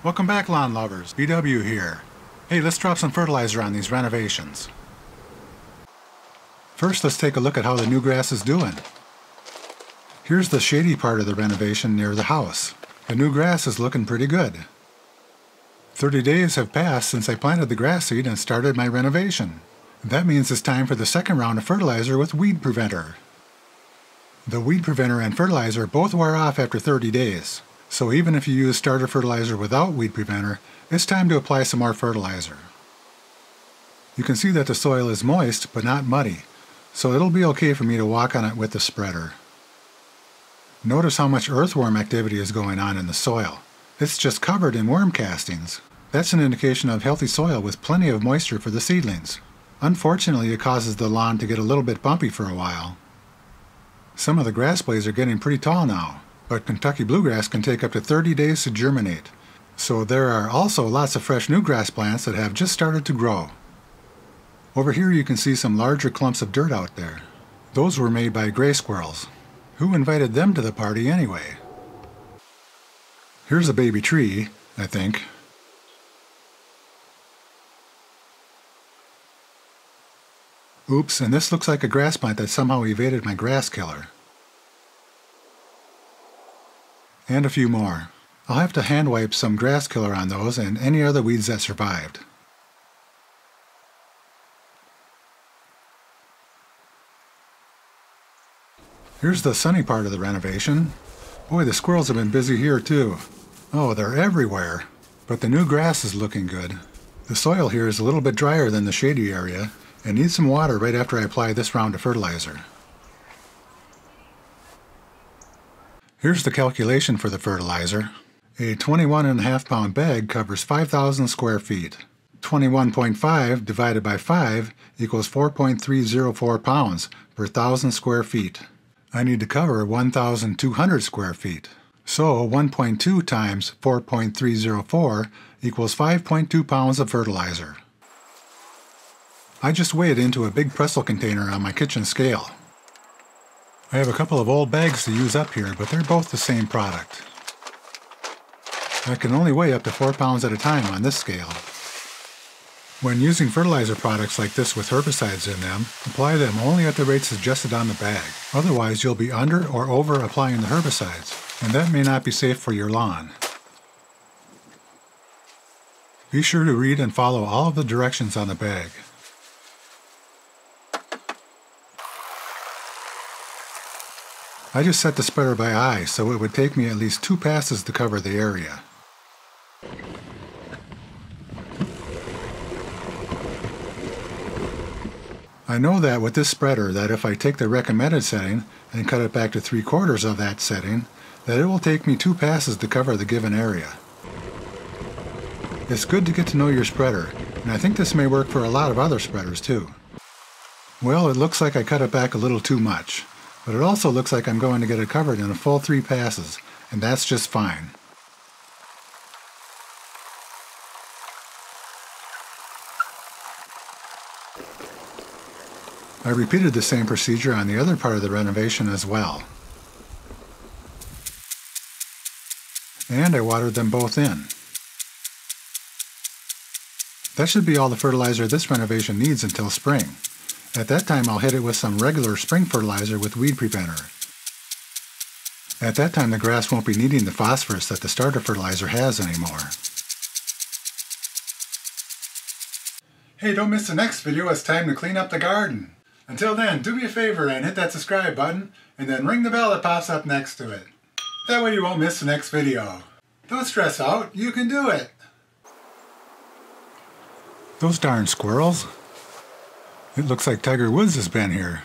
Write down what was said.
Welcome back, lawn lovers. BW here. Hey, let's drop some fertilizer on these renovations. First, let's take a look at how the new grass is doing. Here's the shady part of the renovation near the house. The new grass is looking pretty good. 30 days have passed since I planted the grass seed and started my renovation. That means it's time for the second round of fertilizer with weed preventer. The weed preventer and fertilizer both wear off after 30 days, so even if you use starter fertilizer without weed preventer, it's time to apply some more fertilizer. You can see that the soil is moist but not muddy, so it'll be okay for me to walk on it with the spreader. Notice how much earthworm activity is going on in the soil. It's just covered in worm castings. That's an indication of healthy soil with plenty of moisture for the seedlings. Unfortunately, it causes the lawn to get a little bit bumpy for a while. Some of the grass blades are getting pretty tall now, but Kentucky bluegrass can take up to 30 days to germinate. So there are also lots of fresh new grass plants that have just started to grow. Over here you can see some larger clumps of dirt out there. Those were made by gray squirrels. Who invited them to the party anyway? Here's a baby tree, I think. Oops, and this looks like a grass plant that somehow evaded my grass killer. And a few more. I'll have to hand wipe some grass killer on those and any other weeds that survived. Here's the sunny part of the renovation. Boy, the squirrels have been busy here too. Oh, they're everywhere. But the new grass is looking good. The soil here is a little bit drier than the shady area and needs some water right after I apply this round of fertilizer. Here's the calculation for the fertilizer. A 21.5 pound bag covers 5,000 square feet. 21.5 divided by 5 equals 4.304 pounds per 1,000 square feet. I need to cover 1,200 square feet. So 1.2 times 4.304 equals 5.2 pounds of fertilizer. I just weigh it into a big pretzel container on my kitchen scale. I have a couple of old bags to use up here, but they're both the same product. I can only weigh up to 4 pounds at a time on this scale. When using fertilizer products like this with herbicides in them, apply them only at the rate suggested on the bag. Otherwise, you'll be under or over applying the herbicides, and that may not be safe for your lawn. Be sure to read and follow all of the directions on the bag. I just set the spreader by eye, so it would take me at least 2 passes to cover the area. I know that with this spreader that if I take the recommended setting and cut it back to 3/4 of that setting, that it will take me 2 passes to cover the given area. It's good to get to know your spreader, and I think this may work for a lot of other spreaders too. Well, it looks like I cut it back a little too much, but it also looks like I'm going to get it covered in a full 3 passes, and that's just fine. I repeated the same procedure on the other part of the renovation as well. And I watered them both in. That should be all the fertilizer this renovation needs until spring. At that time, I'll hit it with some regular spring fertilizer with weed preventer. At that time, the grass won't be needing the phosphorus that the starter fertilizer has anymore. Hey, don't miss the next video. It's time to clean up the garden. Until then, do me a favor and hit that subscribe button, and then ring the bell that pops up next to it. That way you won't miss the next video. Don't stress out, you can do it! Those darn squirrels. It looks like Tiger Woods has been here.